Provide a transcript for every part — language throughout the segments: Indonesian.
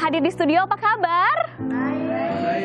hadir di studio, apa kabar?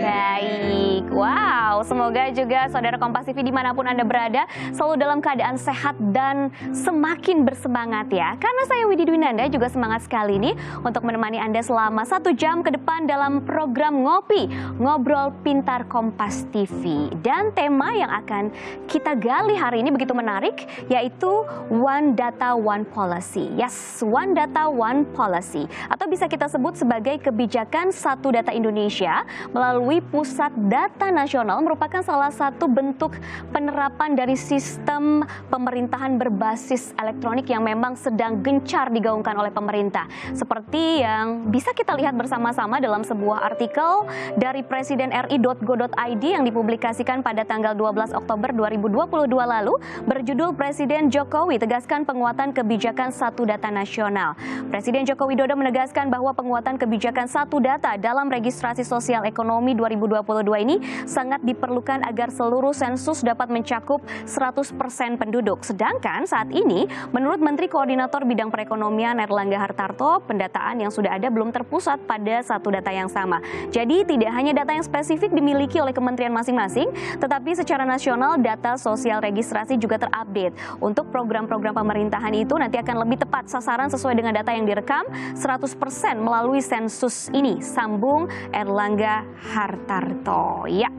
Baik, wow, semoga juga saudara Kompas TV dimanapun Anda berada selalu dalam keadaan sehat dan semakin bersemangat ya. Karena saya Widi Dwinanda juga semangat sekali nih untuk menemani Anda selama 1 jam ke depan dalam program Ngopi, Ngobrol Pintar Kompas TV. Dan tema yang akan kita gali hari ini begitu menarik, yaitu One Data One Policy. Yes, One Data One Policy, atau bisa kita sebut sebagai kebijakan Satu Data Indonesia melalui Pusat Data Nasional, merupakan salah satu bentuk penerapan dari sistem pemerintahan berbasis elektronik yang memang sedang gencar digaungkan oleh pemerintah. Seperti yang bisa kita lihat bersama-sama dalam sebuah artikel dari Presiden RI.go.id yang dipublikasikan pada tanggal 12 Oktober 2022 lalu, berjudul Presiden Jokowi tegaskan penguatan kebijakan Satu Data Nasional. Presiden Joko Widodo menegaskan bahwa penguatan kebijakan Satu Data dalam registrasi sosial ekonomi 2022 ini sangat diperlukan agar seluruh sensus dapat mencakup 100% penduduk. Sedangkan saat ini, menurut Menteri Koordinator Bidang Perekonomian Erlangga Hartarto, pendataan yang sudah ada belum terpusat pada satu data yang sama. Jadi tidak hanya data yang spesifik dimiliki oleh kementerian masing-masing, tetapi secara nasional data sosial registrasi juga terupdate. Untuk program-program pemerintahan itu nanti akan lebih tepat sasaran sesuai dengan data yang direkam 100% melalui sensus ini, sambung Erlangga Hartarto. Ya.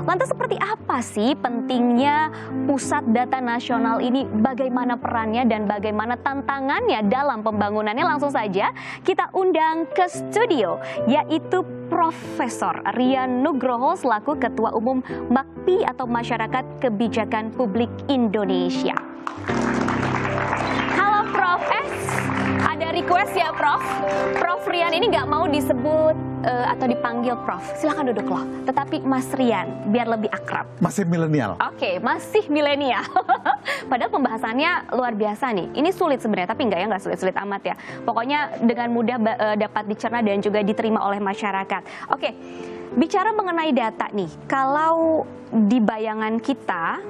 Lantas seperti apa sih pentingnya Pusat Data Nasional ini, bagaimana perannya dan bagaimana tantangannya dalam pembangunannya? Langsung saja kita undang ke studio, yaitu Profesor Rian Nugroho selaku Ketua Umum MAKPI atau Masyarakat Kebijakan Publik Indonesia. Halo Prof. Ada request ya Prof. Prof Rian ini nggak mau disebut atau dipanggil Prof. Silakan duduk loh. Tetapi Mas Rian biar lebih akrab. Masih milenial. Oke, masih milenial. Padahal pembahasannya luar biasa nih. Ini sulit sebenarnya, tapi nggak sulit-sulit amat ya. Pokoknya dengan mudah dapat dicerna dan juga diterima oleh masyarakat. Oke, bicara mengenai data nih. Kalau di bayangan kita,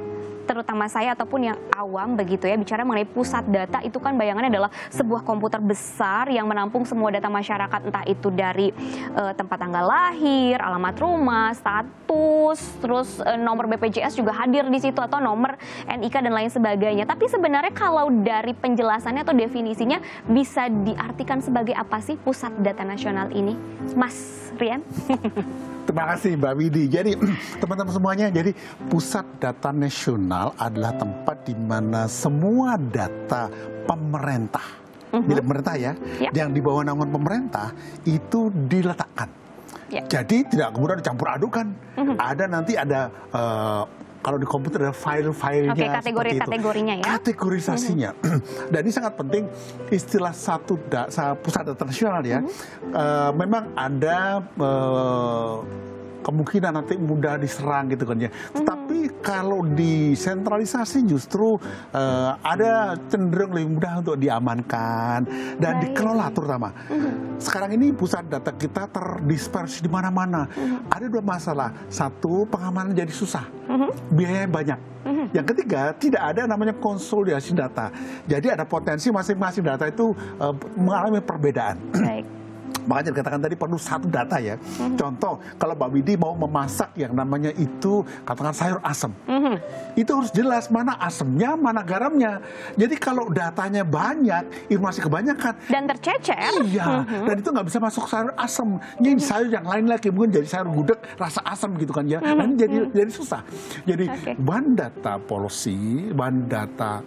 terutama saya ataupun yang awam begitu ya, bicara mengenai pusat data itu kan bayangannya adalah sebuah komputer besar yang menampung semua data masyarakat, entah itu dari tempat tanggal lahir, alamat rumah, status, terus nomor BPJS juga hadir di situ, atau nomor NIK dan lain sebagainya. Tapi sebenarnya kalau dari penjelasannya atau definisinya bisa diartikan sebagai apa sih pusat data nasional ini, Mas Rian? Terima kasih Mbak Widi. Jadi teman-teman semuanya, jadi Pusat Data Nasional adalah tempat di mana semua data pemerintah, milik pemerintah ya, yang di bawah naungan pemerintah itu diletakkan. Jadi tidak kemudian dicampur adukan. Ada kalau di komputer ada file-filenya, kategorinya ya. Kategorisasinya. Dan ini sangat penting, istilah pusat data nasional ya. Memang ada kemungkinan nanti mudah diserang gitu kan ya. Tetapi kalau disentralisasi justru ada cenderung lebih mudah untuk diamankan dan dikelola terutama. Sekarang ini pusat data kita terdispersi di mana-mana. Ada 2 masalah. Satu, pengamanan jadi susah. Biaya banyak. Yang ketiga, tidak ada namanya konsolidasi data. Jadi ada potensi masing-masing data itu mengalami perbedaan. Makanya dikatakan tadi perlu satu data ya. Contoh, kalau Mbak Widi mau memasak yang namanya itu, katakan sayur asem. Itu harus jelas mana asemnya, mana garamnya. Jadi kalau datanya banyak, informasi kebanyakan. Dan tercecer. Iya, dan itu nggak bisa masuk sayur asem. Jadi sayur yang lain lagi, mungkin jadi sayur gudeg, rasa asem gitu kan ya. Dan jadi susah. Jadi One Data Policy, One Data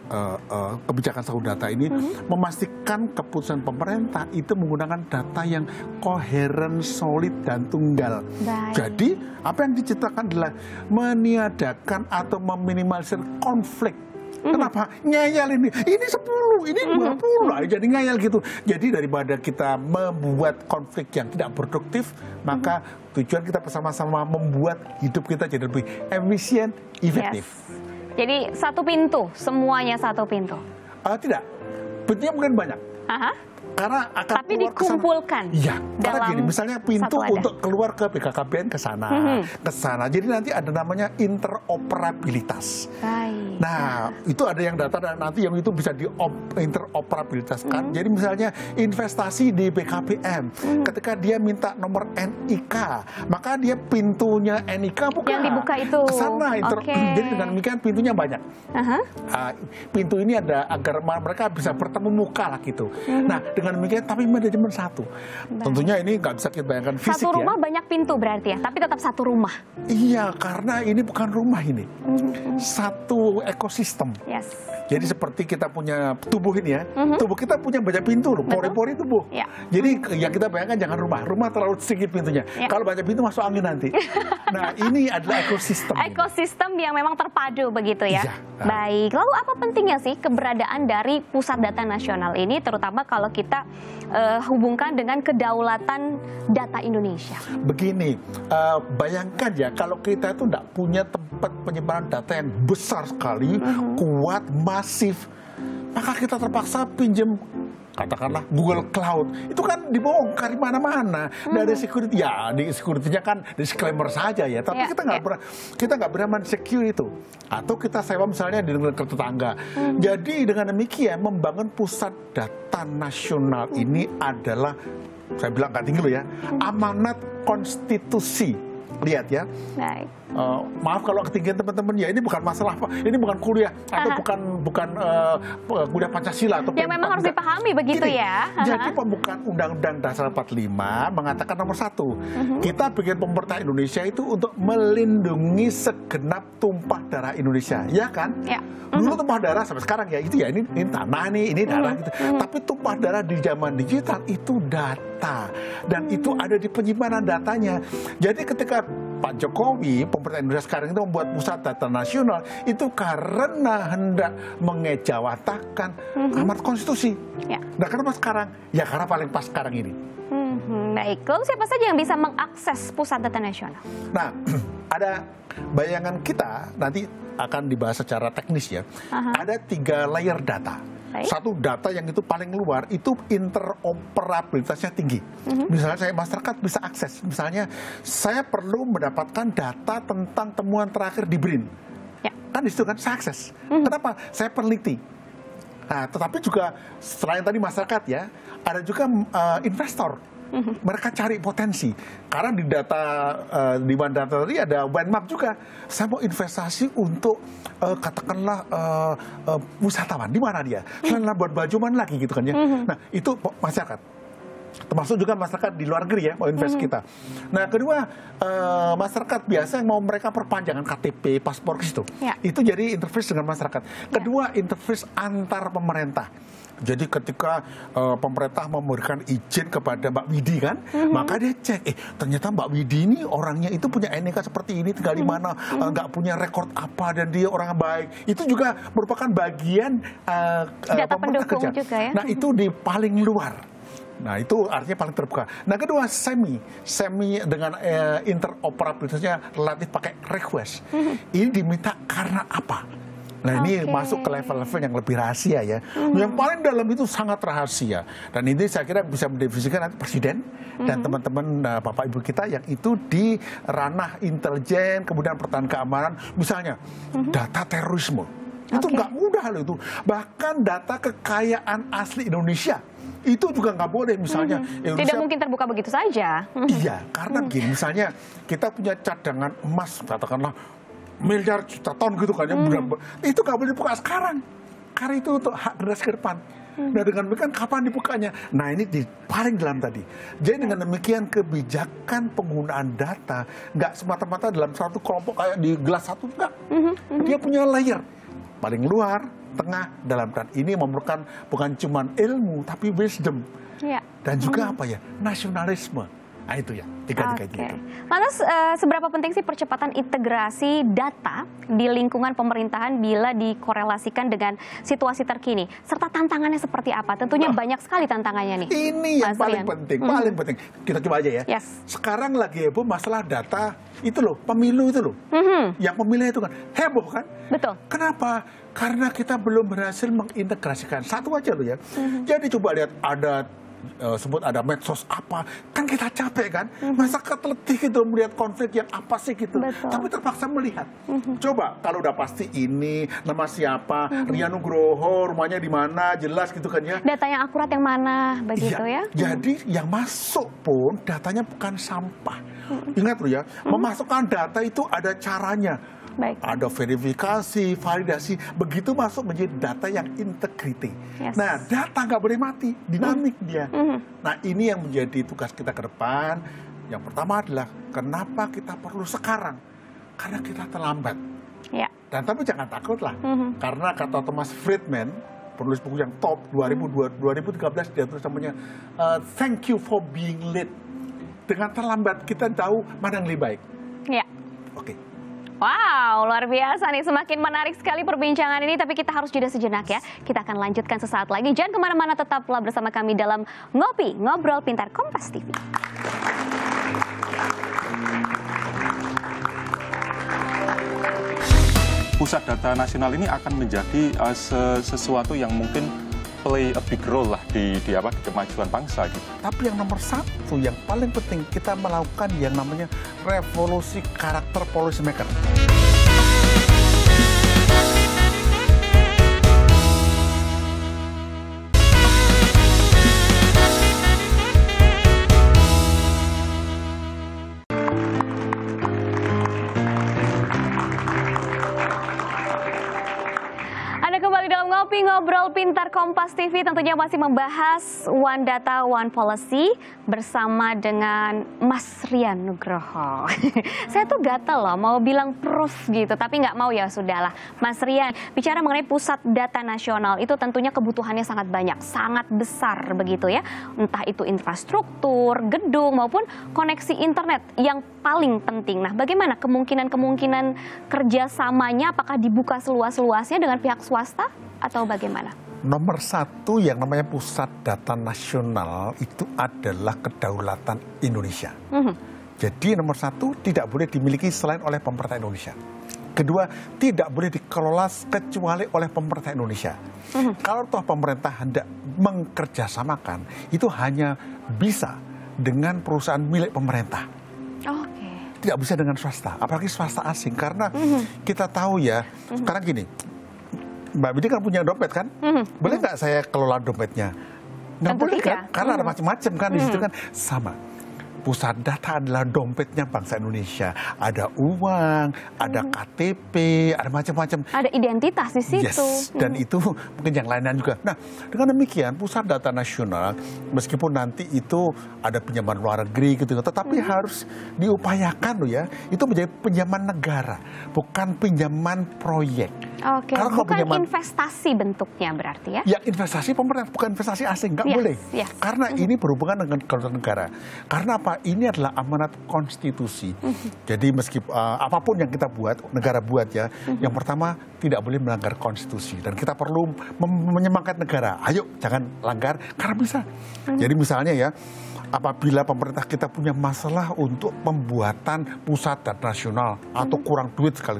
kebijakan satu data ini memastikan keputusan pemerintah itu menggunakan data yang koheren, solid, dan tunggal. Jadi apa yang diciptakan adalah meniadakan atau meminimalisir konflik. Kenapa? Ngeyel ini 10, ini 20, jadi ngeyel gitu. Jadi daripada kita membuat konflik yang tidak produktif, maka tujuan kita bersama-sama membuat hidup kita jadi lebih efisien, efektif. Jadi satu pintu, semuanya satu pintu. Tidak, pintunya mungkin banyak. Karena akan tapi keluar ke sana. dikumpulkan. Iya, karena dalam gini, misalnya pintu satu wadah. untuk keluar ke BKKBN ke sana, ke sana. Jadi nanti ada namanya interoperabilitas. Baik. Nah, itu ada yang data dan nanti yang itu bisa interoperabilitaskan. Jadi misalnya investasi di BKPM, ketika dia minta nomor NIK, maka dia pintunya NIK buka. Yang dibuka itu. Ke sana. Oke. Jadi dengan demikian pintunya banyak. Pintu ini ada agar mereka bisa bertemu muka lah gitu. Nah, dengan demikian tapi manajemen satu. Tentunya ini nggak bisa kita bayangkan fisik Satu rumah ya. banyak pintu berarti ya, tapi tetap satu rumah. Iya, karena ini bukan rumah ini. Satu ekosistem. Yes. Jadi seperti kita punya tubuh ini ya, tubuh kita punya banyak pintu loh, pori-pori tubuh. Ya. Jadi yang kita bayangkan jangan rumah terlalu sedikit pintunya. Ya. Kalau banyak pintu masuk angin nanti. Nah ini adalah ekosistem. Ekosistem yang memang terpadu begitu ya. Iya. Baik, lalu apa pentingnya sih keberadaan dari Pusat Data Nasional ini, terutama kalau kita hubungkan dengan kedaulatan data Indonesia? Begini, bayangkan ya kalau kita itu tidak punya tempat penyimpanan data yang besar sekali, kuat, masif, maka kita terpaksa pinjam katakanlah Google Cloud. Itu kan dibongkar di mana-mana. Dari security, ya di security-nya kan disclaimer saja ya. Tapi kita nggak berani secure itu. Atau kita sewa misalnya di negara tetangga. Jadi dengan demikian membangun pusat data nasional ini adalah, saya bilang nggak tinggi loh ya, amanat konstitusi. Lihat ya. Baik. Maaf kalau ketinggian teman-teman ya, ini bukan masalah, ini bukan kuliah atau bukan kuliah Pancasila atau yang memang harus dipahami begitu ya. Jadi pembukaan Undang-Undang Dasar 45 mengatakan nomor 1, kita bikin pemerintah Indonesia itu untuk melindungi segenap tumpah darah Indonesia, ya kan? Ya. Dulu tumpah darah sampai sekarang ya itu ya, ini tanah nih, ini darah gitu. Tapi tumpah darah di zaman digital itu data dan itu ada di penyimpanan datanya. Jadi ketika Pak Jokowi, pemerintah Indonesia sekarang itu membuat pusat data nasional itu karena hendak mengejawatakan amanat konstitusi. Ya. Nah, kenapa sekarang? Ya karena paling pas sekarang ini. Baik, lalu siapa saja yang bisa mengakses pusat data nasional? Nah, ada bayangan kita nanti akan dibahas secara teknis ya. Ada 3 layer data. Baik. Satu data yang itu paling luar itu interoperabilitasnya tinggi. Misalnya saya masyarakat bisa akses. Misalnya saya perlu mendapatkan data tentang temuan terakhir di BRIN. Ya. Kan di situ kan saya akses. Kenapa? Saya peneliti. Nah, tetapi juga selain tadi masyarakat ya, ada juga investor. Mereka cari potensi karena di data di mana data tadi ada Windmap juga. Saya mau investasi untuk katakanlah wisatawan di mana dia, selain Labuan Bajo mana lagi gitu kan ya. Nah itu masyarakat, termasuk juga masyarakat di luar negeri ya mau invest kita. Nah kedua masyarakat biasa yang mau mereka perpanjangan KTP, paspor ke situ. Ya. Itu jadi interface dengan masyarakat. Kedua interface antar pemerintah. Jadi ketika pemerintah memberikan izin kepada Mbak Widi kan, maka dia cek, ternyata Mbak Widi ini orangnya itu punya NIK seperti ini, tinggal di mana, nggak punya rekor apa, dan dia orang baik. Itu juga merupakan bagian data pemerintah pendukung kerja. juga ya. Nah itu di paling luar. Nah itu artinya paling terbuka. Nah kedua semi dengan interoperabilitasnya relatif pakai request. Ini diminta karena apa? Nah ini masuk ke level-level yang lebih rahasia ya. Yang paling dalam itu sangat rahasia. Dan ini saya kira bisa mendefinisikan nanti Presiden dan teman-teman Bapak Ibu kita yang itu di ranah intelijen, kemudian pertahanan keamanan. Misalnya data terorisme. Itu nggak mudah loh itu. Bahkan data kekayaan asli Indonesia. Itu juga nggak boleh misalnya. Tidak mungkin terbuka begitu saja. Iya, karena begini misalnya kita punya cadangan emas, katakanlah miliar juta ton gitu kan ya, itu nggak boleh dibuka sekarang karena itu untuk hak generasi ke depan. Nah dengan demikian kapan dibukanya? Nah ini di paling dalam tadi. Jadi dengan demikian kebijakan penggunaan data nggak semata-mata dalam satu kelompok kayak di gelas satu, enggak. Dia punya layer paling luar, tengah, dalam, dan ini memerlukan bukan cuma ilmu tapi wisdom dan juga apa ya, nasionalisme. Nah itu ya, tiga-tiga itu. Lantas seberapa penting sih percepatan integrasi data di lingkungan pemerintahan bila dikorelasikan dengan situasi terkini? Serta tantangannya seperti apa? Tentunya banyak sekali tantangannya nih. Ini yang paling penting, paling penting. Kita coba aja ya. Sekarang lagi heboh masalah data itu loh, pemilu itu loh. Yang pemilih itu kan heboh kan? Betul. Kenapa? Karena kita belum berhasil mengintegrasikan. Satu aja loh ya. Jadi coba lihat ada sebut ada medsos apa, kan kita capek kan, masa letih gitu melihat konflik yang apa sih gitu, tapi terpaksa melihat. Coba kalau udah pasti ini nama siapa, Ria Nugroho, rumahnya di mana, jelas gitu kan ya. Data yang akurat yang mana, begitu ya. Jadi yang masuk pun datanya bukan sampah. Ingat loh ya, memasukkan data itu ada caranya. Baik. Ada verifikasi, validasi, begitu masuk menjadi data yang integrity. Nah, data nggak boleh mati, dinamik dia. Nah, ini yang menjadi tugas kita ke depan. Yang pertama adalah, kenapa kita perlu sekarang? Karena kita terlambat. Ya. Dan tapi jangan takut lah, karena kata Thomas Friedman, penulis buku yang top 2013, dia tulis namanya Thank you for being late. Dengan terlambat, kita tahu mana yang lebih baik. Ya. Oke. Wow, luar biasa nih. Semakin menarik sekali perbincangan ini, tapi kita harus jeda sejenak ya. Kita akan lanjutkan sesaat lagi. Jangan kemana-mana, tetaplah bersama kami dalam Ngopi, Ngobrol Pintar Kompas TV. Pusat Data Nasional ini akan menjadi sesuatu yang mungkin play a big role lah di kemajuan bangsa gitu. Tapi yang nomor satu, yang paling penting, kita melakukan yang namanya revolusi karakter policy maker. Ngopi Ngobrol Pintar Kompas TV tentunya masih membahas One Data One Policy bersama dengan Mas Rian Nugroho. Saya tuh gatel loh mau bilang prof gitu, tapi nggak mau, ya sudahlah. Mas Rian, bicara mengenai Pusat Data Nasional itu tentunya kebutuhannya sangat banyak, sangat besar begitu ya. Entah itu infrastruktur, gedung maupun koneksi internet yang paling penting. Nah, bagaimana kemungkinan kerjasamanya, apakah dibuka seluas-luasnya dengan pihak swasta atau bagaimana? Nomor satu yang namanya Pusat Data Nasional itu adalah kedaulatan Indonesia. Jadi nomor satu tidak boleh dimiliki selain oleh pemerintah Indonesia. Kedua, tidak boleh dikelola kecuali oleh pemerintah Indonesia. Kalau toh pemerintah hendak mengkerjasamakan, itu hanya bisa dengan perusahaan milik pemerintah. Tidak bisa dengan swasta, apalagi swasta asing. Karena kita tahu ya, karena gini, Mbak Bidi kan punya dompet kan? Boleh nggak saya kelola dompetnya? Nggak boleh kan? Karena ada macam-macam kan di situ kan. Sama. Pusat data adalah dompetnya bangsa Indonesia. Ada uang, ada KTP, ada macam-macam. Ada identitas di situ. Yes, dan itu mungkin yang lainnya juga. Nah, dengan demikian Pusat Data Nasional, meskipun nanti itu ada pinjaman luar negeri gitu, tetapi harus diupayakan loh ya, itu menjadi pinjaman negara, bukan pinjaman proyek. Oke, bukan investasi bentuknya berarti ya? Ya, investasi pemerintah, bukan investasi asing, nggak boleh. Karena ini berhubungan dengan kedaulatan negara. Karena apa? Ini adalah amanat konstitusi. Jadi meskipun apapun yang kita buat, negara buat ya, yang pertama tidak boleh melanggar konstitusi. Dan kita perlu menyemangat negara. Ayo, jangan langgar, karena bisa. Jadi misalnya ya, apabila pemerintah kita punya masalah untuk pembuatan pusat data nasional atau kurang duit sekali,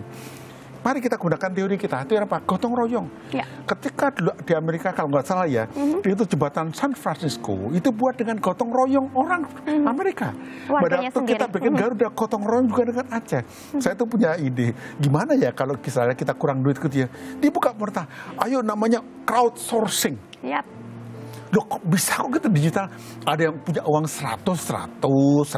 mari kita gunakan teori kita, itu apa? Gotong royong. Ya. Ketika dulu di Amerika kalau nggak salah ya, itu jembatan San Francisco itu buat dengan gotong royong orang Amerika. Pada waktu kita bikin Garuda, gotong royong juga dengan Aceh. Saya tuh punya ide, gimana ya kalau misalnya kita kurang duit gitu ya, dibuka pemerintah, ayo namanya crowdsourcing. Yap. Loh kok bisa kok gitu digital? Ada yang punya uang 100, 1000.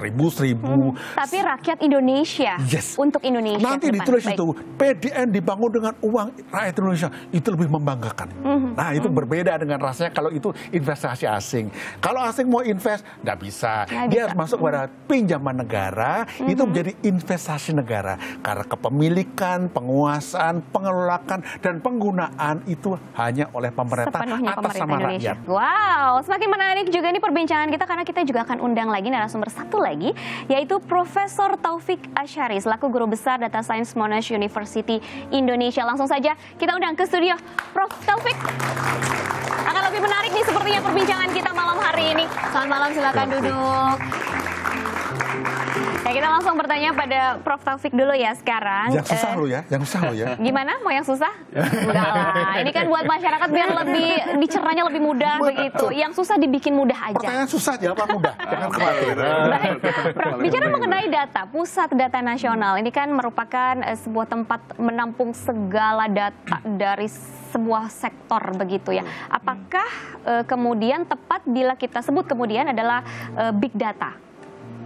Tapi rakyat Indonesia, untuk Indonesia. Nanti ditulis itu, PDN dibangun dengan uang rakyat Indonesia, itu lebih membanggakan. Nah itu berbeda dengan rasanya kalau itu investasi asing. Kalau asing mau invest, nggak bisa. Dia harus masuk pada pinjaman negara, itu menjadi investasi negara. Karena kepemilikan, penguasaan, pengelolaan, dan penggunaan itu hanya oleh pemerintah atas nama rakyat. Wow, semakin menarik juga ini perbincangan kita karena kita juga akan undang lagi narasumber satu lagi, yaitu Profesor Taufik Asyari selaku Guru Besar Data Science Monash University Indonesia. Langsung saja kita undang ke studio Prof. Taufik. Akan lebih menarik nih sepertinya perbincangan kita malam hari ini. Selamat malam, silakan duduk. kita langsung bertanya pada Prof. Taufik dulu ya sekarang. Yang susah lo ya, yang susah lo ya. Gimana? Mau yang susah? Enggak lah. Ini kan buat masyarakat biar lebih dicernanya lebih mudah begitu. Yang susah dibikin mudah aja. Pertanyaan susah, jawaban mudah. Jangan khawatir. Baik, Prof. Bicara mengenai data, Pusat Data Nasional ini kan merupakan sebuah tempat menampung segala data dari sebuah sektor begitu ya. Apakah kemudian tepat bila kita sebut kemudian adalah big data?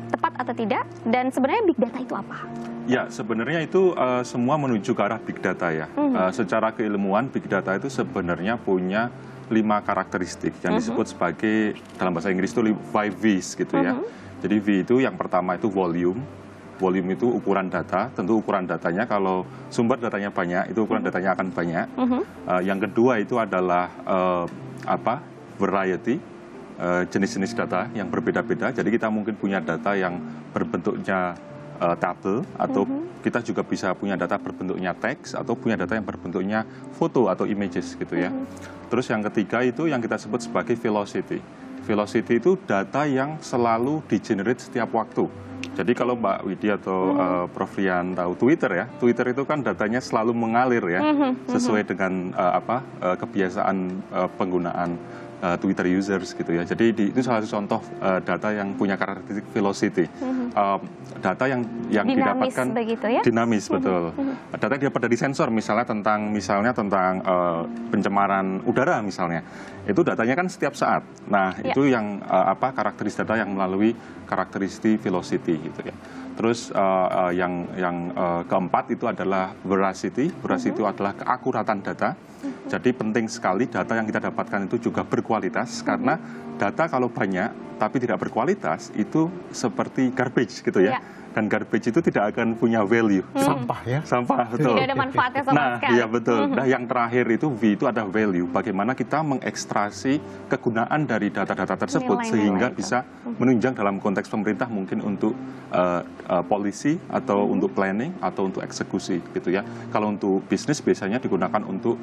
Tepat atau tidak? Dan sebenarnya big data itu apa? Ya, sebenarnya itu semua menuju ke arah big data ya. Secara keilmuan, big data itu sebenarnya punya 5 karakteristik yang disebut sebagai, dalam bahasa Inggris itu 5 V's gitu ya. Jadi V itu yang pertama itu volume. Volume itu ukuran data, tentu ukuran datanya kalau sumber datanya banyak, itu ukuran datanya akan banyak. Yang kedua itu adalah variety, jenis-jenis data yang berbeda-beda. Jadi kita mungkin punya data yang berbentuknya tabel, atau kita juga bisa punya data berbentuknya teks, atau punya data yang berbentuknya foto atau images gitu ya. Terus yang ketiga itu yang kita sebut sebagai velocity. Velocity itu data yang selalu di-generate setiap waktu. Jadi kalau Mbak Widi atau Prof. Rian tahu Twitter ya, Twitter itu kan datanya selalu mengalir ya, sesuai dengan kebiasaan penggunaan Twitter users gitu ya. Jadi itu salah satu contoh data yang punya karakteristik velocity. Data yang dinamis didapatkan begitu ya? Dinamis, betul. Data yang didapat dari sensor misalnya tentang pencemaran udara misalnya. Itu datanya kan setiap saat. Nah, itu yang karakteristik data yang melalui karakteristik velocity gitu ya. Terus yang keempat itu adalah veracity. Veracity itu adalah keakuratan data. Jadi penting sekali data yang kita dapatkan itu juga berkualitas, karena data kalau banyak tapi tidak berkualitas itu seperti garbage gitu ya. Dan garbage itu tidak akan punya value. Sampah ya. Sampah, betul. Tidak ada manfaatnya sama sekali. Iya betul. Nah, yang terakhir itu V itu ada value. Bagaimana kita mengekstraksi kegunaan dari data-data tersebut sehingga bisa menunjang dalam konteks pemerintah mungkin untuk policy atau untuk planning atau untuk eksekusi gitu ya. Kalau untuk bisnis biasanya digunakan untuk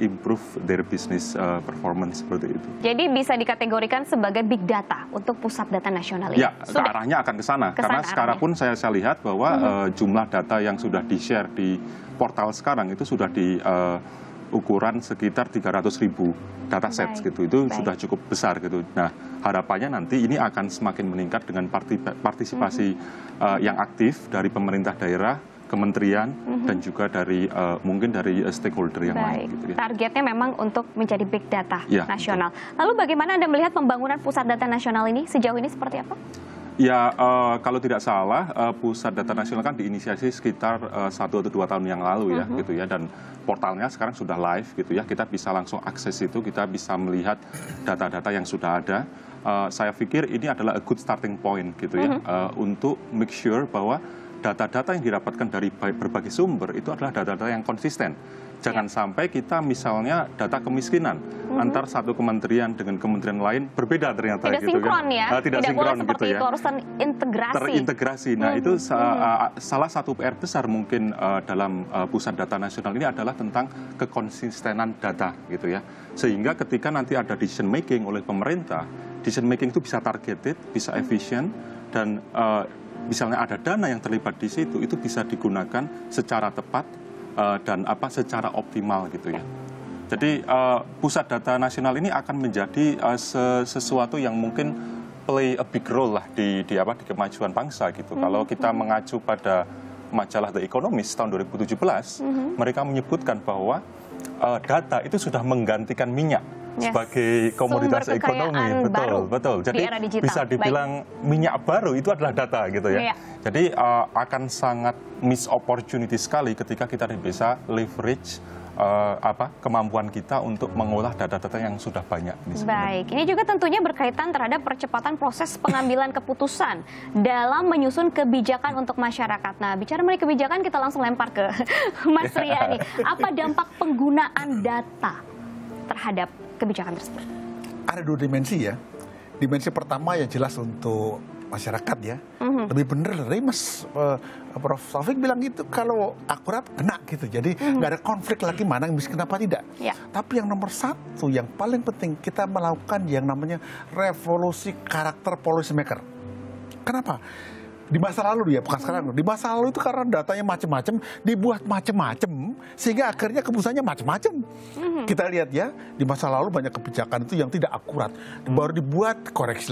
improve their business performance seperti itu. Jadi bisa dikategorikan sebagai big data untuk Pusat Data Nasional ini? Ya, arahnya akan ke sana. Karena sekarang pun saya lihat bahwa jumlah data yang sudah di-share di portal sekarang itu sudah di ukuran sekitar 300.000 datasets gitu. Itu sudah cukup besar gitu. Nah, harapannya nanti ini akan semakin meningkat dengan partisipasi yang aktif dari pemerintah daerah, kementerian, dan juga dari mungkin dari stakeholder yang lain. Gitu ya. Targetnya memang untuk menjadi big data nasional. Betul. Lalu bagaimana Anda melihat pembangunan Pusat Data Nasional ini sejauh ini seperti apa? Ya, kalau tidak salah, Pusat Data Nasional kan diinisiasi sekitar 1 atau 2 tahun yang lalu ya, gitu ya, dan portalnya sekarang sudah live gitu ya, kita bisa langsung akses itu, kita bisa melihat data-data yang sudah ada. Saya pikir ini adalah a good starting point gitu ya, untuk make sure bahwa data-data yang didapatkan dari berbagai sumber itu adalah data-data yang konsisten. Jangan sampai kita misalnya data kemiskinan antar satu kementerian dengan kementerian lain berbeda ternyata tidak gitu sinkron kan. Ya. Tidak sinkron seperti gitu ya. Itu harus terintegrasi. Nah, itu salah satu PR besar mungkin dalam Pusat Data Nasional ini adalah tentang kekonsistenan data gitu ya. Sehingga ketika nanti ada decision making oleh pemerintah, decision making itu bisa targeted, bisa efisien, dan misalnya ada dana yang terlibat di situ, itu bisa digunakan secara tepat dan secara optimal gitu ya. Jadi Pusat Data Nasional ini akan menjadi sesuatu yang mungkin play a big role lah di kemajuan bangsa gitu. Kalau kita mengacu pada majalah The Economist tahun 2017, mereka menyebutkan bahwa data itu sudah menggantikan minyak sebagai komoditas ekonomi, betul. Jadi bisa dibilang minyak baru itu adalah data gitu ya. Jadi akan sangat miss opportunity sekali ketika kita bisa leverage kemampuan kita untuk mengolah data-data yang sudah banyak. Baik, ini juga tentunya berkaitan terhadap percepatan proses pengambilan keputusan dalam menyusun kebijakan untuk masyarakat. Nah, bicara mengenai kebijakan, kita langsung lempar ke Mas Ria nih. Apa dampak penggunaan data terhadap kebijakan tersebut? Ada 2 dimensi ya. Dimensi pertama yang jelas untuk masyarakat ya. Lebih benar dari Prof. Taufik bilang gitu, kalau akurat kena gitu. Jadi nggak ada konflik lagi mana yang miskin apa tidak. Tapi yang nomor 1, yang paling penting, kita melakukan yang namanya revolusi karakter policy maker. Kenapa? di masa lalu ya, bukan sekarang. Di masa lalu itu karena datanya macam-macam, dibuat macam-macam, sehingga akhirnya keputusannya macam-macam. Kita lihat ya, di masa lalu banyak kebijakan itu yang tidak akurat. Baru dibuat koreksi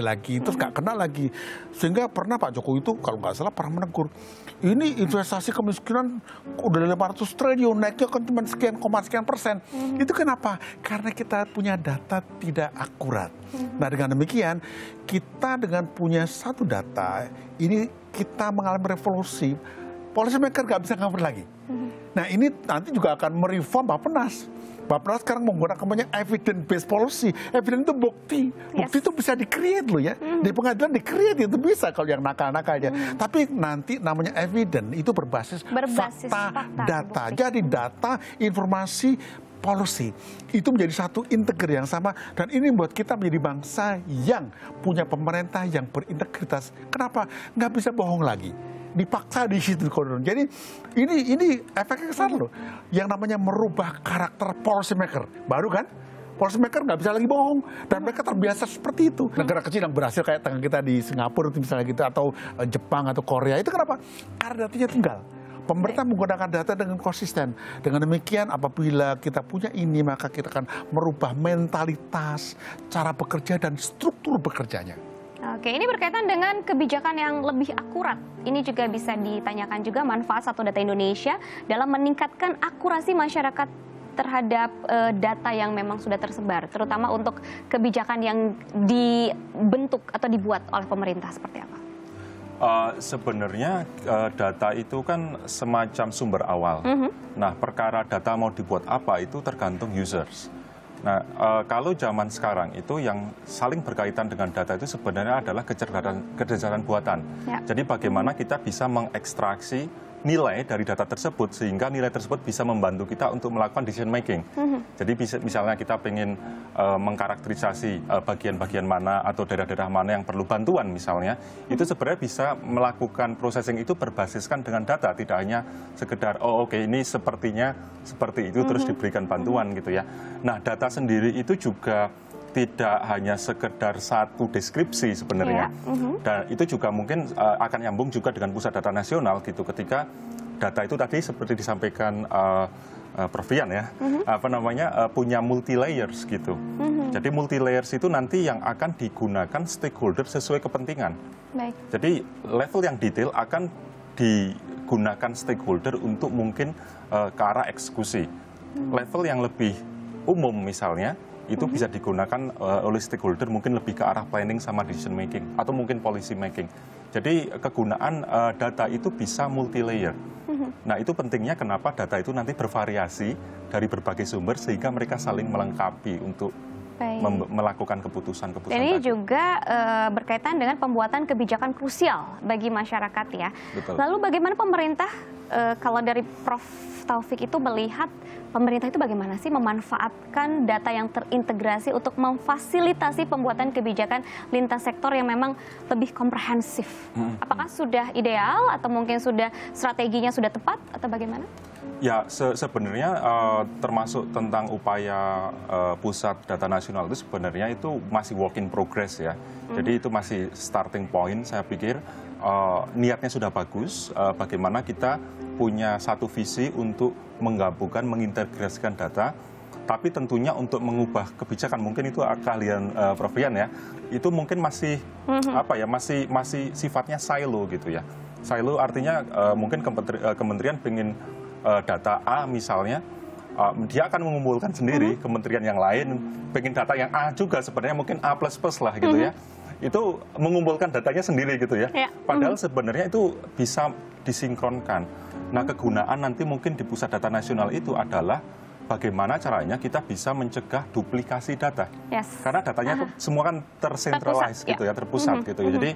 lagi, terus nggak kena lagi. Sehingga pernah Pak Jokowi itu, kalau nggak salah, pernah menegur. Ini investasi kemiskinan udah 500 triliun, naiknya kan cuma sekian persen. Itu kenapa? Karena kita punya data tidak akurat. Nah, dengan demikian, kita dengan punya satu data, ini kita mengalami revolusi. Policy maker nggak bisa ngawur lagi. Nah, ini nanti juga akan mereform Bappenas. Bappenas sekarang menggunakan namanya evidence based policy. Evidence itu bukti. Bukti itu bisa di-create loh ya. Di pengadilan di-create itu bisa kalau yang nakal-nakalnya. Tapi nanti namanya evidence itu berbasis fakta, data. Jadi data, informasi, policy itu menjadi satu integritas yang sama, dan ini membuat kita menjadi bangsa yang punya pemerintah yang berintegritas. Kenapa? Nggak bisa bohong lagi. Dipaksa di situ. Jadi ini efeknya besar loh. Yang namanya merubah karakter policy maker. Baru kan? Policy maker nggak bisa lagi bohong, dan mereka terbiasa seperti itu. Negara kecil yang berhasil kayak tengah kita di Singapura misalnya gitu, atau Jepang atau Korea, itu kenapa? Karena datanya tunggal. Pemerintah menggunakan data dengan konsisten. Dengan demikian, apabila kita punya ini, maka kita akan merubah mentalitas, cara bekerja, dan struktur bekerjanya. Oke, ini berkaitan dengan kebijakan yang lebih akurat. Ini juga bisa ditanyakan juga manfaat Satu Data Indonesia dalam meningkatkan akurasi masyarakat terhadap data yang memang sudah tersebar, terutama untuk kebijakan yang dibentuk atau dibuat oleh pemerintah, seperti apa? Sebenarnya data itu kan semacam sumber awal. Nah, perkara data mau dibuat apa itu tergantung users. Nah, kalau zaman sekarang itu yang saling berkaitan dengan data itu sebenarnya adalah kecerdasan buatan. Ya. Jadi bagaimana kita bisa mengekstraksi nilai dari data tersebut sehingga nilai tersebut bisa membantu kita untuk melakukan decision making. Jadi misalnya kita ingin mengkarakterisasi bagian-bagian mana atau daerah-daerah mana yang perlu bantuan misalnya, itu sebenarnya bisa melakukan processing itu berbasiskan dengan data, tidak hanya sekedar oh oke, ini sepertinya seperti itu terus diberikan bantuan gitu ya. Nah, data sendiri itu juga tidak hanya sekedar satu deskripsi sebenarnya, dan itu juga mungkin akan nyambung juga dengan Pusat Data Nasional gitu. Ketika data itu tadi seperti disampaikan Prof. Rian ya, punya multi layers gitu. Jadi multi layers itu nanti yang akan digunakan stakeholder sesuai kepentingan. Baik. Jadi level yang detail akan digunakan stakeholder untuk mungkin ke arah eksekusi. Level yang lebih umum misalnya itu bisa digunakan oleh stakeholder mungkin lebih ke arah planning sama decision making atau mungkin policy making. Jadi kegunaan data itu bisa multi layer. Nah, itu pentingnya kenapa data itu nanti bervariasi dari berbagai sumber sehingga mereka saling melengkapi untuk melakukan keputusan-keputusan. Ini juga berkaitan dengan pembuatan kebijakan krusial bagi masyarakat ya. Betul. Lalu bagaimana pemerintah, kalau dari Prof. Taufik itu melihat pemerintah itu bagaimana sih memanfaatkan data yang terintegrasi untuk memfasilitasi pembuatan kebijakan lintas sektor yang memang lebih komprehensif? Apakah sudah ideal atau mungkin sudah strateginya sudah tepat atau bagaimana? Ya, sebenarnya termasuk tentang upaya Pusat Data Nasional itu sebenarnya itu masih work in progress ya. Jadi itu masih starting point, saya pikir niatnya sudah bagus, bagaimana kita punya satu visi untuk menggabungkan, mengintegrasikan data, tapi tentunya untuk mengubah kebijakan, mungkin itu keahlian Prof. Rian ya, itu mungkin masih masih sifatnya silo gitu ya. Silo artinya mungkin kementerian pengen data A misalnya, dia akan mengumpulkan sendiri, kementerian yang lain pengen data yang A juga, sebenarnya mungkin A++ lah gitu ya. Itu mengumpulkan datanya sendiri gitu ya. Padahal sebenarnya itu bisa disinkronkan. Nah, kegunaan nanti mungkin di Pusat Data Nasional itu adalah bagaimana caranya kita bisa mencegah duplikasi data. Karena datanya itu semua kan tersentralize gitu ya, terpusat gitu ya. Jadi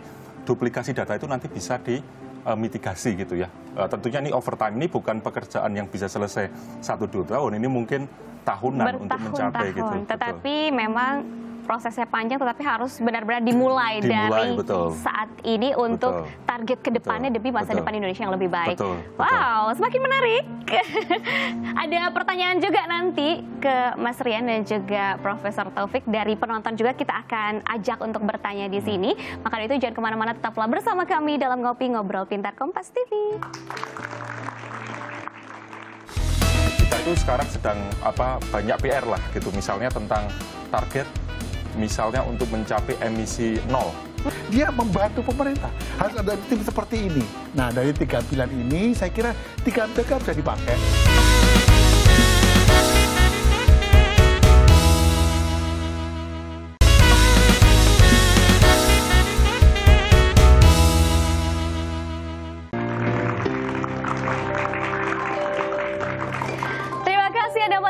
duplikasi data itu nanti bisa dimitigasi gitu ya. Tentunya ini overtime, ini bukan pekerjaan yang bisa selesai 1-2 tahun, ini mungkin tahunan untuk mencapai gitu. Tetapi memang prosesnya panjang, tetapi harus benar-benar dimulai dari betul. saat ini untuk target kedepannya demi masa depan Indonesia yang lebih baik. Wow, semakin menarik. Ada pertanyaan juga nanti ke Mas Rian dan juga Profesor Taufik dari penonton juga, kita akan ajak untuk bertanya di sini. Maka dari itu jangan kemana-mana, tetaplah bersama kami dalam Ngopi Ngobrol Pintar Kompas TV. Kita itu sekarang sedang banyak PR lah gitu, misalnya tentang target, misalnya untuk mencapai emisi 0. Dia membantu pemerintah, harus ada tim seperti ini. Nah, dari 3 pilihan ini saya kira 3 mereka bisa dipakai.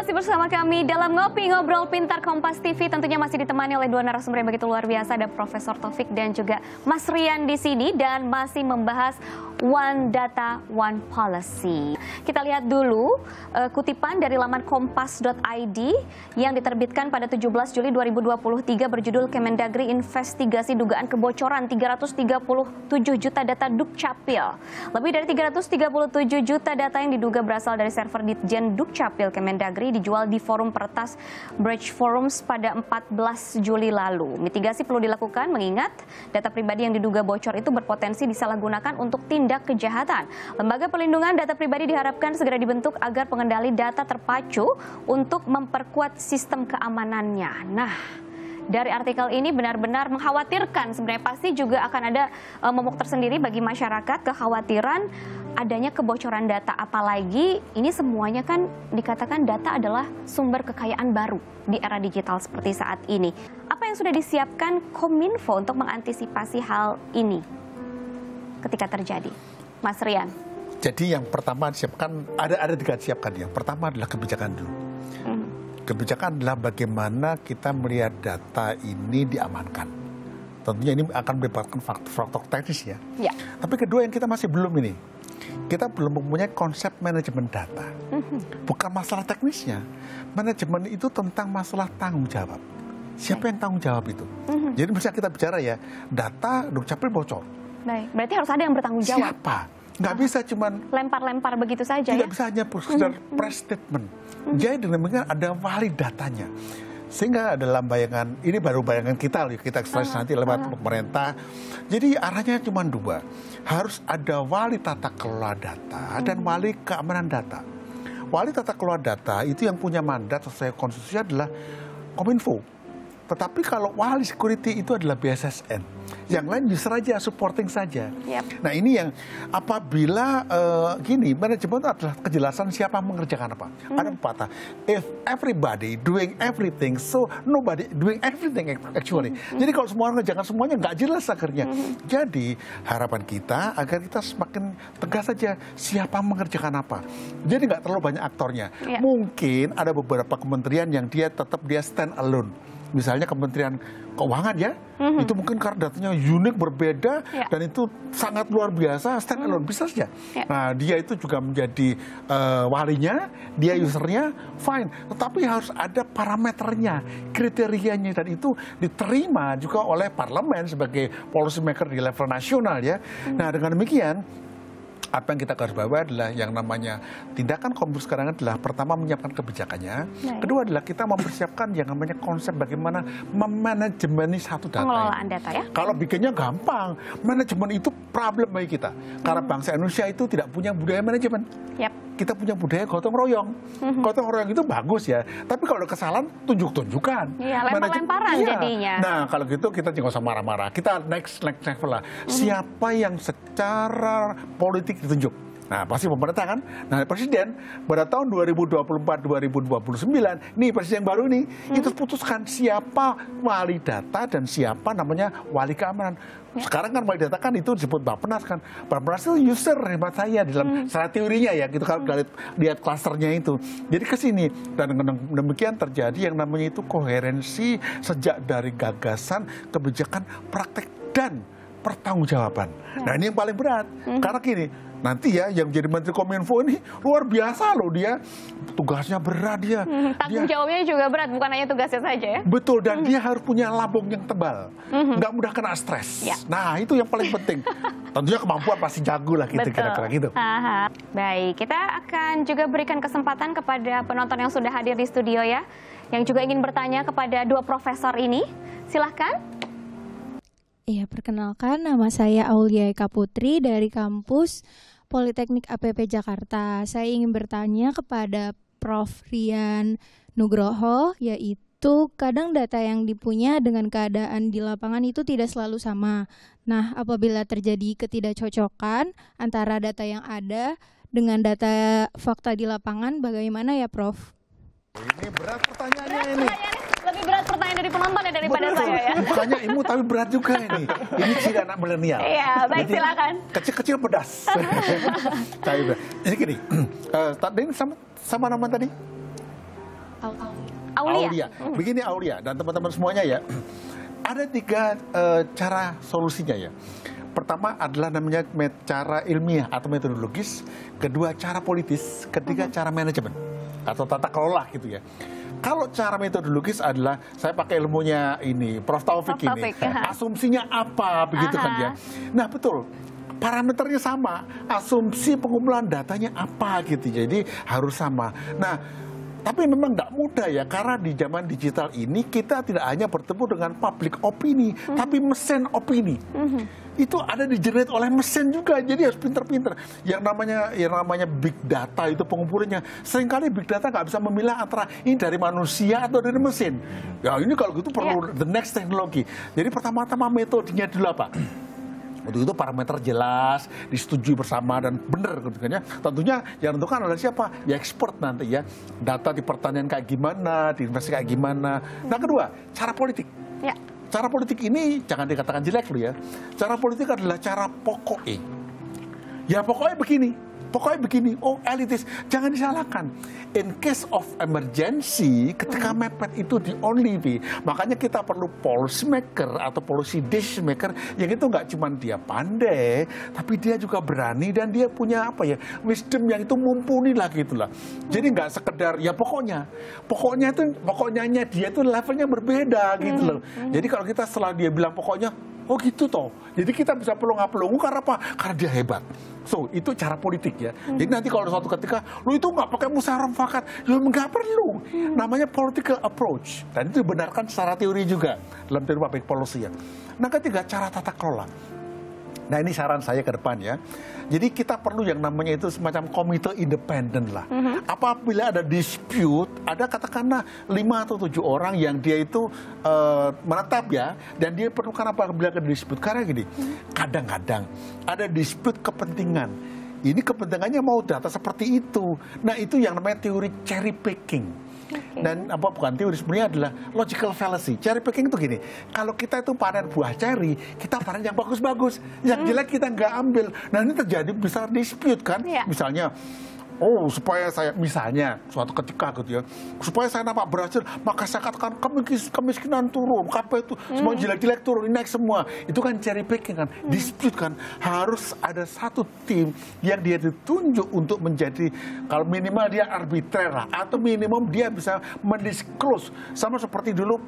Masih bersama kami dalam Ngopi Ngobrol Pintar Kompas TV, tentunya masih ditemani oleh 2 narasumber yang begitu luar biasa, ada Profesor Taufik dan juga Mas Rian di sini, dan masih membahas One Data One Policy. Kita lihat dulu kutipan dari laman kompas.id yang diterbitkan pada 17 Juli 2023 berjudul Kemendagri Investigasi Dugaan Kebocoran 337 juta data Dukcapil. Lebih dari 337 juta data yang diduga berasal dari server Ditjen Dukcapil Kemendagri dijual di forum peretas Bridge Forums pada 14 Juli lalu. Mitigasi perlu dilakukan mengingat data pribadi yang diduga bocor itu berpotensi disalahgunakan untuk tindak kejahatan. Lembaga Perlindungan Data Pribadi diharapkan segera dibentuk agar pengendali data terpacu untuk memperkuat sistem keamanannya. Nah, dari artikel ini benar-benar mengkhawatirkan, sebenarnya pasti juga akan ada momok tersendiri bagi masyarakat, kekhawatiran adanya kebocoran data, apalagi ini semuanya kan dikatakan data adalah sumber kekayaan baru di era digital seperti saat ini. Apa yang sudah disiapkan Kominfo untuk mengantisipasi hal ini ketika terjadi, Mas Rian? Jadi yang pertama disiapkan, ada 3 disiapkan. Yang pertama adalah kebijakan dulu. Kebijakan adalah bagaimana kita melihat data ini diamankan. Tentunya ini akan melibatkan faktor teknis ya. Tapi kedua yang kita masih belum ini, kita belum mempunyai konsep manajemen data. Bukan masalah teknisnya. Manajemen itu tentang masalah tanggung jawab. Siapa yang tanggung jawab itu? Jadi misalnya kita bicara ya, data Dukcapil bocor. Baik, berarti harus ada yang bertanggung jawab. Siapa? Nggak bisa cuman lempar-lempar begitu saja ya? Tidak bisa hanya sekedar press statement. Jadi dengan ada valid datanya. Sehingga dalam bayangan, ini baru bayangan kita loh, kita ekstrasi nanti lewat pemerintah. Jadi arahnya cuma 2. Harus ada wali tata kelola data dan wali keamanan data. Wali tata kelola data itu yang punya mandat sesuai konstitusi adalah Kominfo. Tetapi kalau wali security itu adalah BSSN. Yang lain user saja, supporting saja. Nah ini yang apabila gini, manajemen itu adalah kejelasan siapa mengerjakan apa. Ada pepatah, if everybody doing everything, so nobody doing everything actually. Jadi kalau semua orang mengerjakan semuanya, nggak jelas akhirnya. Jadi harapan kita agar kita semakin tegas saja siapa mengerjakan apa. Jadi nggak terlalu banyak aktornya. Mungkin ada beberapa kementerian yang dia tetap stand alone. Misalnya Kementerian Keuangan ya, itu mungkin karena datanya unik, berbeda, dan itu sangat luar biasa, stand alone, bisa saja. Nah, dia itu juga menjadi walinya, dia usernya, fine. Tetapi harus ada parameternya, kriterianya, dan itu diterima juga oleh parlemen sebagai policy maker di level nasional ya. Nah, dengan demikian, apa yang kita garis bawahi adalah yang namanya tindakan Kominfo sekarang adalah pertama menyiapkan kebijakannya, kedua adalah kita mempersiapkan yang namanya konsep bagaimana memanajemeni satu data. Pengelolaan data ya. Kalau bikinnya gampang, manajemen itu problem bagi kita. Karena bangsa Indonesia itu tidak punya budaya manajemen. Kita punya budaya gotong royong. Gotong royong itu bagus ya, tapi kalau ada kesalahan tunjuk-tunjukkan. Iya, lempar-lemparan jadinya. Nah, kalau gitu kita jangan usah marah-marah. Kita next level lah. Siapa yang secara politik ditunjuk? Nah, pasti pemerintah kan. Nah, presiden pada tahun 2024-2029, nih presiden baru ini, itu putuskan siapa wali data dan siapa namanya wali keamanan. Sekarang kan wali data kan itu disebut Bappenas kan. Bappenas itu user hebat saya di dalam salah teorinya ya, gitu kalau lihat klasternya itu. Jadi ke sini, dan demikian terjadi yang namanya itu koherensi sejak dari gagasan, kebijakan, praktek dan pertanggungjawaban. Nah, ini yang paling berat. Karena gini, Nanti ya yang jadi Menteri Kominfo ini luar biasa loh, dia tugasnya berat dia. Tanggung jawabnya juga berat, bukan hanya tugasnya saja ya. Betul, dan dia harus punya lambung yang tebal, nggak mudah kena stres. Ya. Nah itu yang paling penting. Tentunya kemampuan pasti jago lah gitu, kira-kira gitu. Aha. Baik, kita akan juga berikan kesempatan kepada penonton yang sudah hadir di studio ya, yang juga ingin bertanya kepada dua profesor ini. Silahkan. Iya, perkenalkan nama saya Aulia Eka Putri dari kampus Politeknik APP Jakarta. Saya ingin bertanya kepada Prof. Rian Nugroho, yaitu kadang data yang dipunya dengan keadaan di lapangan itu tidak selalu sama. Nah, apabila terjadi ketidakcocokan antara data yang ada dengan data fakta di lapangan, bagaimana ya, Prof? Ini berat pertanyaannya ini. Lebih berat pertanyaan dari penonton ya daripada saya ya. Bukannya ilmu tapi berat juga ini. Ini ciri anak milenial. Iya, baik, Jadi, silakan. Kecil-kecil pedas. Kayak udah. Jadi gini, tadi sama nama tadi? Aulia. Begini Aulia dan teman-teman semuanya ya. Ada 3 cara solusinya ya. Pertama adalah namanya cara ilmiah atau metodologis, kedua cara politis, ketiga cara manajemen atau tata kelola gitu ya. Kalau cara metodologis adalah saya pakai ilmunya ini Prof. Taufik ini. Asumsinya apa begitu kan ya. Nah betul. Parameternya sama, asumsi pengumpulan datanya apa gitu. Jadi harus sama. Nah, tapi memang nggak mudah ya, karena di zaman digital ini kita tidak hanya bertemu dengan public opini, tapi mesin opini. Itu ada di-generate oleh mesin juga, jadi harus pinter-pinter. Yang namanya big data itu pengumpulannya, seringkali big data nggak bisa memilah antara ini dari manusia atau dari mesin. Ya ini kalau gitu perlu the next teknologi. Jadi pertama-tama metodenya dulu apa? Untuk itu parameter jelas, disetujui bersama dan benar gitu kan ya. Tentunya yang menentukan adalah siapa? Ya expert nanti ya. Data di pertanian kayak gimana, di investasi kayak gimana. Nah kedua, cara politik. Ya. Cara politik ini jangan dikatakan jelek loh ya. Cara politik adalah cara pokoknya. Ya pokoknya begini. Oh elitis, jangan disalahkan. In case of emergency, ketika mepet itu the only way. Makanya kita perlu policy maker atau policy decision maker yang itu nggak cuma dia pandai, tapi dia juga berani dan dia punya apa ya, wisdom yang itu mumpuni lah gitulah. Jadi nggak sekedar ya pokoknya dia itu levelnya berbeda gitu loh. Jadi kalau kita setelah dia bilang pokoknya, oh gitu toh. Jadi kita bisa pelongo-pelongo karena apa? Karena dia hebat. So, itu cara politik ya. Jadi nanti kalau suatu ketika, lu itu nggak pakai musyawarah mufakat, ya nggak perlu. Namanya political approach. Dan itu dibenarkan secara teori juga dalam teori public policy ya. Nah ketiga, cara tata kelola. Nah ini saran saya ke depan ya. Jadi kita perlu yang namanya itu semacam komite independen lah. Apabila ada dispute, ada katakanlah 5 atau 7 orang yang dia itu menetap ya. Dan dia perlu kenapa bila ada dispute? Karena gini, kadang-kadang ada dispute kepentingan. Ini kepentingannya mau data seperti itu. Nah itu yang namanya teori cherry picking. Dan apa bukan teori sebenarnya adalah logical fallacy. Cherry picking itu gini, kalau kita itu panen buah cherry, kita panen yang bagus-bagus, yang jelek kita nggak ambil. Nah ini terjadi besar dispute kan, misalnya. Oh, supaya saya, misalnya, suatu ketika gitu ya, supaya saya nampak berhasil, maka saya katakan kemiskinan turun, KP itu, semua jelek-jelek turun, naik semua. Itu kan cherry picking kan, dispute kan. Harus ada satu tim yang dia ditunjuk untuk menjadi, kalau minimal dia arbitrer lah, atau minimum dia bisa mendisclose. Sama seperti dulu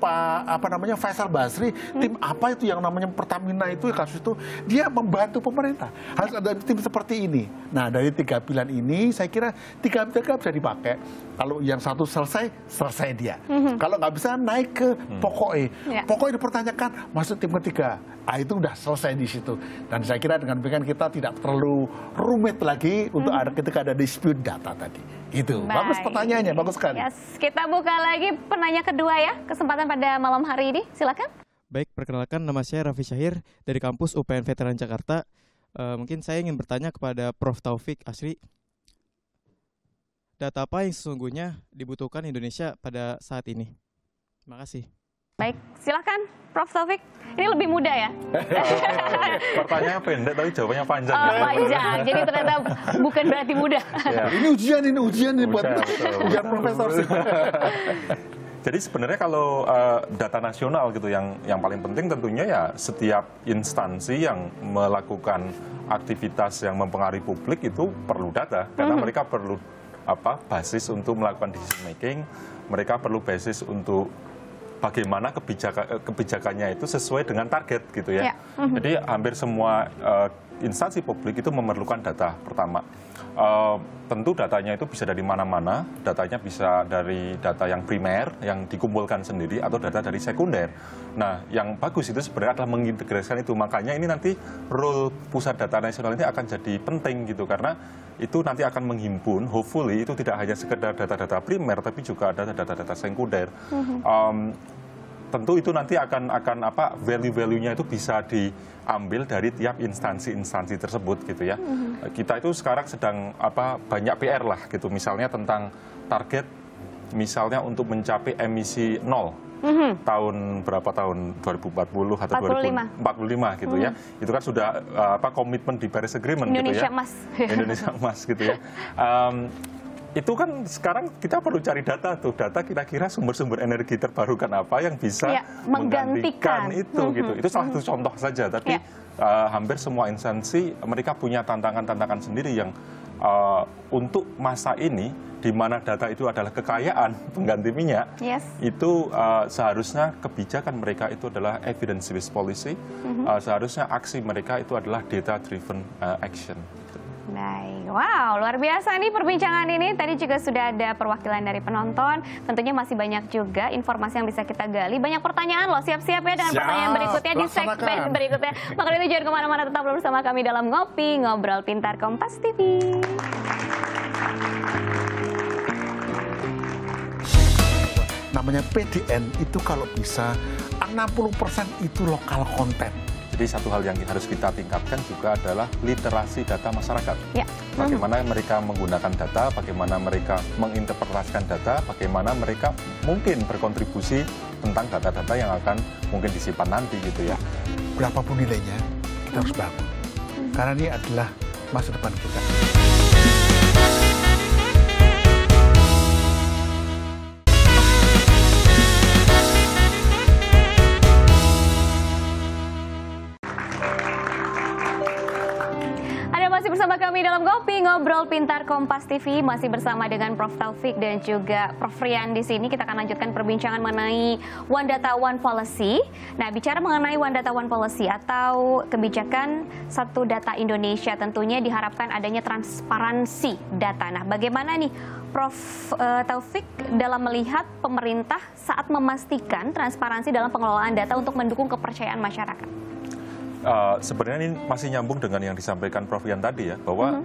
Faisal Basri, tim apa itu yang namanya Pertamina itu, kasus itu, dia membantu pemerintah. Harus ada tim seperti ini. Nah, dari 3 pilihan ini, saya kira 3 bisa dipakai. Kalau yang satu selesai dia. Kalau nggak bisa naik ke pokoknya. Pokoknya dipertanyakan, masuk tim ketiga. Ah itu udah selesai di situ. Dan saya kira dengan demikian kita tidak terlalu rumit lagi untuk ketika ada dispute data tadi. Itu. Bagus pertanyaannya, bagus sekali. Yes, kita buka lagi penanya kedua ya, kesempatan pada malam hari ini. Silakan. Baik, perkenalkan nama saya Raffi Syahir dari kampus UPN Veteran Jakarta. Mungkin saya ingin bertanya kepada Prof. Taufik Asri. Data apa yang sesungguhnya dibutuhkan Indonesia pada saat ini? Terima kasih. Baik, silakan Prof. Taufik. Ini lebih mudah ya? Pertanyaannya pendek tapi jawabannya panjang. Panjang, jadi ternyata bukan berarti mudah. Ini ujian buat ujian profesor sih. Jadi sebenarnya kalau data nasional gitu yang paling penting tentunya ya setiap instansi yang melakukan aktivitas yang mempengaruhi publik itu perlu data karena mereka perlu basis untuk melakukan decision making, mereka perlu basis untuk bagaimana kebijakannya itu sesuai dengan target gitu ya. Jadi hampir semua instansi publik itu memerlukan data pertama. Tentu datanya itu bisa dari mana-mana, datanya bisa dari data yang primer, yang dikumpulkan sendiri, atau data dari sekunder. Nah, yang bagus itu sebenarnya adalah mengintegrasikan itu. Makanya ini nanti role pusat data nasional ini akan jadi penting gitu, karena itu nanti akan menghimpun, hopefully itu tidak hanya sekedar data-data primer, tapi juga ada data-data sekunder. Tentu itu nanti akan value-value-nya itu bisa diambil dari tiap instansi-instansi tersebut gitu ya. Kita itu sekarang sedang banyak PR lah gitu, misalnya tentang target misalnya untuk mencapai emisi nol tahun 2040 atau 2045 gitu ya. Itu kan sudah komitmen di Paris Agreement Indonesia gitu ya. Emas. Indonesia Emas gitu ya. Itu kan sekarang kita perlu cari data tuh, data kira-kira sumber-sumber energi terbarukan apa yang bisa menggantikan itu gitu. Itu salah satu contoh saja, tapi hampir semua instansi mereka punya tantangan-tantangan sendiri yang untuk masa ini di mana data itu adalah kekayaan pengganti minyak, itu seharusnya kebijakan mereka itu adalah evidence-based policy, seharusnya aksi mereka itu adalah data-driven action. Baik, wow, luar biasa nih perbincangan ini. Tadi juga sudah ada perwakilan dari penonton. Tentunya masih banyak juga informasi yang bisa kita gali. Banyak pertanyaan loh, siap-siap ya dengan pertanyaan berikutnya di segmen berikutnya. Maka itu jangan kemana-mana, tetap bersama kami dalam Ngopi Ngobrol Pintar Kompas TV. Namanya PDN itu kalau bisa 60% itu lokal konten. Jadi satu hal yang harus kita tingkatkan juga adalah literasi data masyarakat. Bagaimana mereka menggunakan data, bagaimana mereka menginterpretasikan data, bagaimana mereka mungkin berkontribusi tentang data-data yang akan mungkin disimpan nanti gitu ya. Berapapun nilainya, kita harus bangun. Karena ini adalah masa depan kita. Bersama kami dalam Ngopi Ngobrol Pintar Kompas TV, masih bersama dengan Prof Taufik dan juga Prof Rian di sini. Kita akan lanjutkan perbincangan mengenai One Data One Policy. Nah, bicara mengenai One Data One Policy atau kebijakan Satu Data Indonesia, tentunya diharapkan adanya transparansi data. Nah, bagaimana nih Prof Taufik dalam melihat pemerintah saat memastikan transparansi dalam pengelolaan data untuk mendukung kepercayaan masyarakat? Sebenarnya ini masih nyambung dengan yang disampaikan Prof Rian tadi ya, bahwa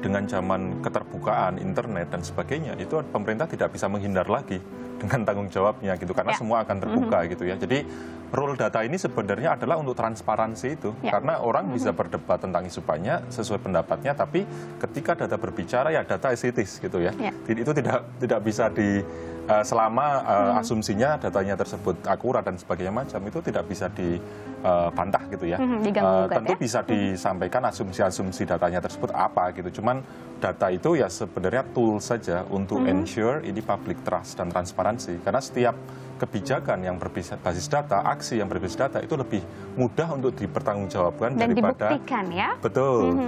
dengan zaman keterbukaan internet dan sebagainya, itu pemerintah tidak bisa menghindar lagi dengan tanggung jawabnya gitu, karena semua akan terbuka gitu ya. Jadi role data ini sebenarnya adalah untuk transparansi itu, karena orang bisa berdebat tentang isu banyak sesuai pendapatnya, tapi ketika data berbicara ya data etis gitu ya. Itu tidak bisa selama asumsinya datanya tersebut akurat dan sebagainya macam, itu tidak bisa dibantah gitu ya. Tentu bisa disampaikan asumsi-asumsi datanya tersebut apa gitu. Cuman data itu ya sebenarnya tool saja untuk ensure ini public trust dan transparansi. Karena setiap kebijakan yang berbasis data, aksi yang berbasis data itu lebih mudah untuk dipertanggungjawabkan dan daripada dibuktikan ya. Betul.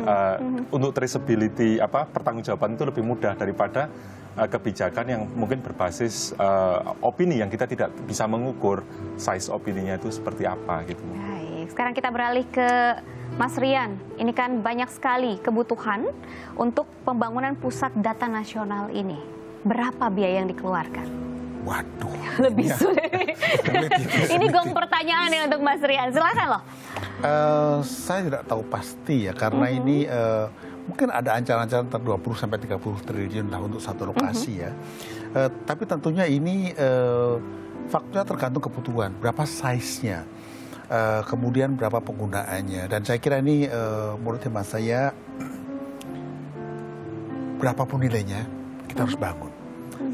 Untuk traceability pertanggungjawaban itu lebih mudah daripada kebijakan yang mungkin berbasis opini yang kita tidak bisa mengukur size opininya itu seperti apa gitu. Baik, sekarang kita beralih ke Mas Rian. Ini kan banyak sekali kebutuhan untuk pembangunan pusat data nasional ini. Berapa biaya yang dikeluarkan? Waduh. Lebih sulit. Ini gong pertanyaan ya untuk Mas Rian. Silakan loh. Saya tidak tahu pasti ya, karena ini mungkin ada ancaman-ancaman 20-30 triliun lah untuk satu lokasi ya. Tapi tentunya ini faktornya tergantung kebutuhan, berapa size-nya, kemudian berapa penggunaannya. Dan saya kira ini menurut hemat saya, berapapun nilainya kita harus bangun.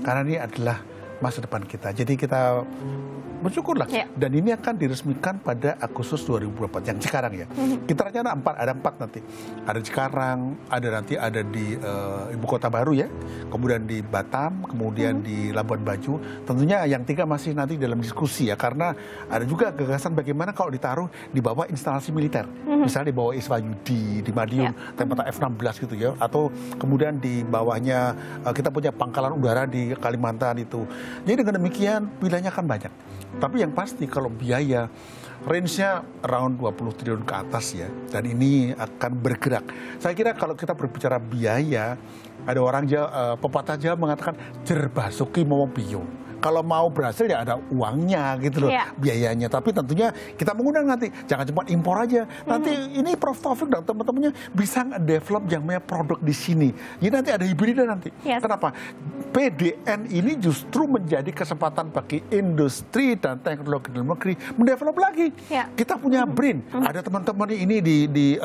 Karena ini adalah masa depan kita. Jadi kita bersyukurlah. Dan ini akan diresmikan pada Agustus 2024 yang Cikarang ya. Kita rencana ada 4 nanti. Ada Cikarang, ada di Ibu Kota Baru ya, kemudian di Batam, kemudian di Labuan Bajo. Tentunya yang 3 masih nanti dalam diskusi ya, karena ada juga gagasan bagaimana kalau ditaruh di bawah instalasi militer. Misalnya di bawah Iswayudi, di Madiun, tempat F-16 gitu ya, atau kemudian di bawahnya kita punya pangkalan udara di Kalimantan itu. Jadi dengan demikian pilihannya akan banyak. Tapi yang pasti kalau biaya range-nya around 20 triliun ke atas ya, dan ini akan bergerak. Saya kira kalau kita berbicara biaya, ada orang pepatah Jawa mengatakan jerbasuki mau biyo. Kalau mau berhasil ya ada uangnya gitu loh, biayanya. Tapi tentunya kita mengundang nanti, jangan cuma impor aja. Nanti ini Prof Taufik dan teman-temannya bisa develop yang punya produk di sini. Jadi nanti ada hibridnya nanti. Kenapa? PDN ini justru menjadi kesempatan bagi industri dan teknologi dalam negeri mendevelop lagi. Kita punya BRIN, ada teman-teman ini di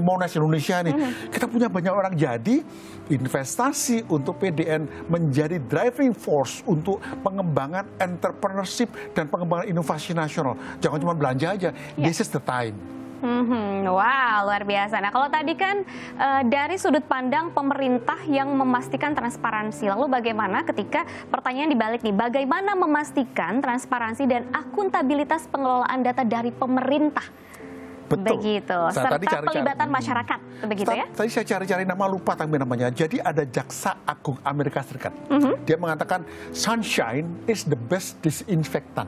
Monas Indonesia nih. Kita punya banyak orang, jadi investasi untuk PDN menjadi driving force untuk pengembangan entrepreneurship dan pengembangan inovasi nasional. Jangan cuma belanja aja. This is the time. Wow, luar biasa. Nah, kalau tadi kan dari sudut pandang pemerintah yang memastikan transparansi, lalu bagaimana ketika pertanyaan dibalik nih, bagaimana memastikan transparansi dan akuntabilitas pengelolaan data dari pemerintah? Betul. Begitu, serta pelibatan masyarakat, begitu ya? Tadi saya cari-cari nama, lupa tapi namanya. Jadi ada Jaksa Agung Amerika Serikat. Dia mengatakan, sunshine is the best disinfectant.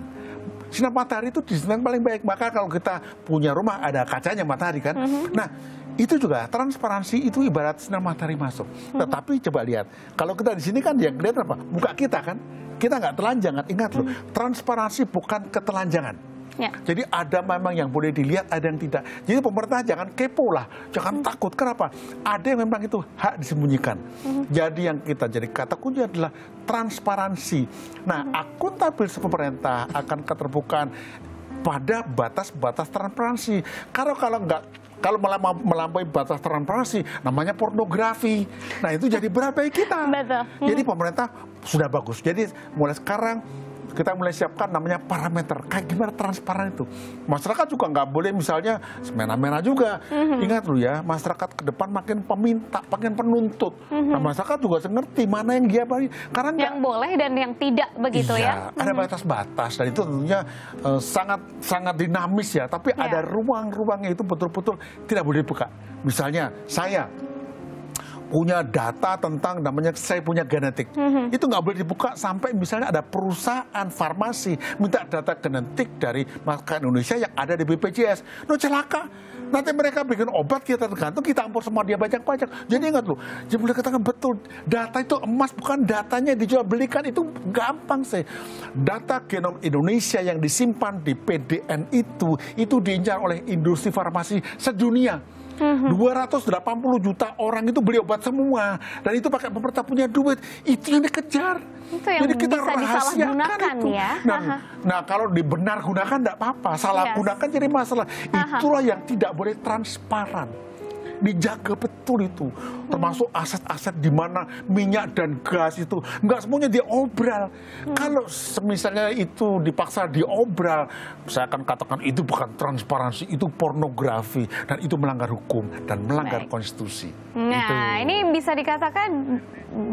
Sinar matahari itu disinfektan paling baik. Maka kalau kita punya rumah ada kacanya matahari kan. Nah, itu juga transparansi itu ibarat sinar matahari masuk. Tetapi coba lihat, kalau kita di sini kan yang kelihatan apa? Muka kita kan. Kita nggak telanjangan. Ingat loh, transparansi bukan ketelanjangan. Jadi ada memang yang boleh dilihat, ada yang tidak. Jadi pemerintah jangan kepo lah, jangan takut. Kenapa? Ada yang memang itu hak disembunyikan. Jadi yang kita jadi kata kunci adalah transparansi. Nah, akuntabilitas pemerintah akan keterbukaan pada batas-batas transparansi. Kalau melampaui batas transparansi, namanya pornografi. Nah, itu jadi berat bagi kita. Jadi pemerintah sudah bagus. Jadi mulai sekarang kita mulai siapkan namanya parameter, kayak gimana transparan itu. Masyarakat juga nggak boleh misalnya semena-mena juga. Ingat lu ya, masyarakat ke depan makin peminta, makin penuntut. Nah, masyarakat juga ngerti mana yang dia bagi. Karena yang boleh dan yang tidak begitu ya. Ada batas-batas dan itu tentunya sangat dinamis ya. Tapi ada ruang-ruangnya itu betul-betul tidak boleh dibuka. Misalnya saya punya data tentang namanya saya punya genetik. Itu nggak boleh dibuka sampai misalnya ada perusahaan farmasi minta data genetik dari masyarakat Indonesia yang ada di BPJS. No, celaka. Nanti mereka bikin obat, kita tergantung, kita ampun semua dia pajak-pajak. Jadi ingat loh, jadi boleh katakan betul, data itu emas, bukan datanya dijual belikan, itu gampang sih. Data genom Indonesia yang disimpan di PDN itu diincar oleh industri farmasi sedunia. 280 juta orang itu beli obat semua, dan itu pakai pemerintah punya duit, itu yang dikejar. Itu yang jadi kita bisa disalahgunakan itu. Ya. Nah, kalau dibenar gunakan tidak apa-apa, salah gunakan jadi masalah. Itulah yang tidak boleh transparan. Dijaga betul itu, termasuk aset-aset di mana minyak dan gas itu nggak semuanya diobral. Kalau misalnya itu dipaksa diobral, saya akan katakan itu bukan transparansi, itu pornografi dan itu melanggar hukum dan melanggar konstitusi. Nah, ini bisa dikatakan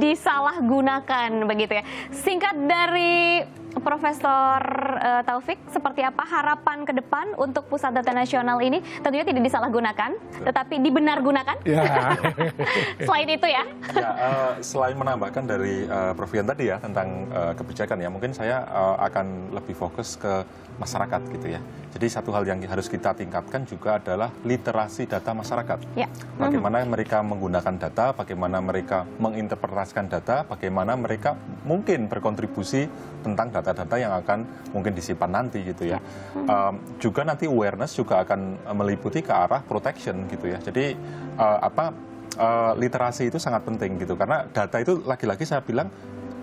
disalahgunakan begitu ya. Singkat dari Profesor Taufik, seperti apa harapan ke depan untuk Pusat Data Nasional ini? Tentunya tidak disalahgunakan, tetapi dibenargunakan. Selain itu ya. Selain menambahkan dari Prof Yan tadi ya tentang kebijakan ya, mungkin saya akan lebih fokus ke masyarakat gitu ya. Jadi satu hal yang harus kita tingkatkan juga adalah literasi data masyarakat. Bagaimana mereka menggunakan data, bagaimana mereka menginterpretasikan data, bagaimana mereka mungkin berkontribusi tentang data-data yang akan mungkin disimpan nanti gitu ya. Juga nanti awareness juga akan meliputi ke arah protection gitu ya. Jadi literasi itu sangat penting gitu, karena data itu lagi-lagi saya bilang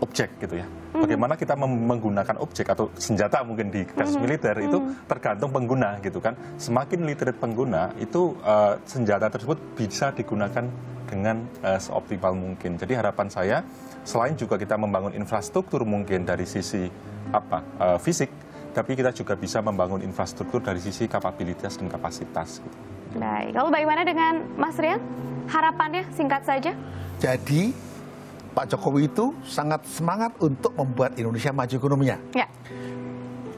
objek gitu ya. Bagaimana kita menggunakan objek atau senjata mungkin di kasus militer itu tergantung pengguna gitu kan. Semakin literate pengguna itu senjata tersebut bisa digunakan dengan seoptimal mungkin. Jadi harapan saya, selain juga kita membangun infrastruktur mungkin dari sisi fisik, tapi kita juga bisa membangun infrastruktur dari sisi kapabilitas dan kapasitas. Gitu. Baik, lalu bagaimana dengan Mas Rian? Harapannya singkat saja. Jadi Pak Jokowi itu sangat semangat untuk membuat Indonesia maju ekonominya. Ya.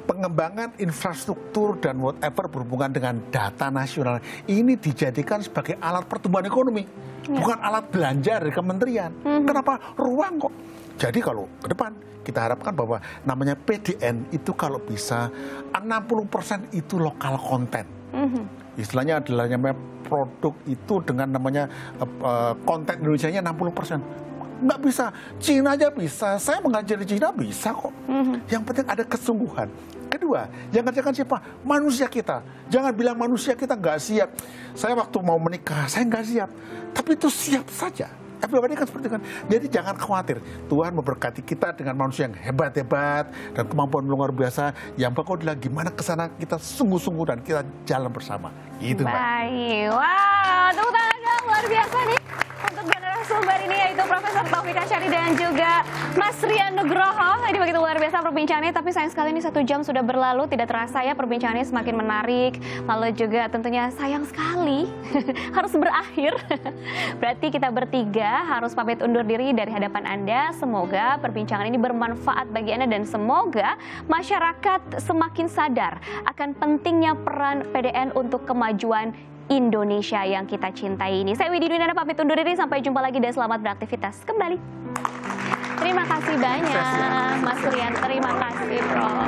Pengembangan infrastruktur dan whatever berhubungan dengan data nasional ini dijadikan sebagai alat pertumbuhan ekonomi, bukan alat belanja dari kementerian. Kenapa? Ruang kok. Jadi kalau ke depan kita harapkan bahwa namanya PDN itu kalau bisa 60% itu lokal konten. Istilahnya adalah namanya produk itu dengan namanya konten Indonesianya 60%. Nggak bisa, Cina aja bisa, saya mengajar di Cina bisa kok. Yang penting ada kesungguhan. Kedua, yang kerjakan siapa? Manusia kita. Jangan bilang manusia kita nggak siap. Saya waktu mau menikah, saya nggak siap. Tapi itu siap saja. Everybody kan seperti itu kan. Jadi jangan khawatir. Tuhan memberkati kita dengan manusia yang hebat-hebat dan kemampuan luar biasa. Yang pokok adalah gimana kesana kita sungguh-sungguh dan kita jalan bersama. Gitu, Mbak. Baik, wow, tepuk tangan dong, luar biasa nih untuk dua narasumber ini, yaitu Profesor Taufik Asyari dan juga Mas Rian Nugroho. Ini begitu luar biasa perbincangannya, tapi sayang sekali ini 1 jam sudah berlalu, tidak terasa ya perbincangannya semakin menarik. Lalu juga tentunya sayang sekali harus berakhir. Berarti kita bertiga harus pamit undur diri dari hadapan Anda. Semoga perbincangan ini bermanfaat bagi Anda dan semoga masyarakat semakin sadar akan pentingnya peran PDN untuk kemajuan Indonesia yang kita cintai ini. Saya Widi Dwinanda pamit undur diri, sampai jumpa lagi dan selamat beraktivitas kembali. Terima kasih banyak Mas Rian, terima kasih Prof.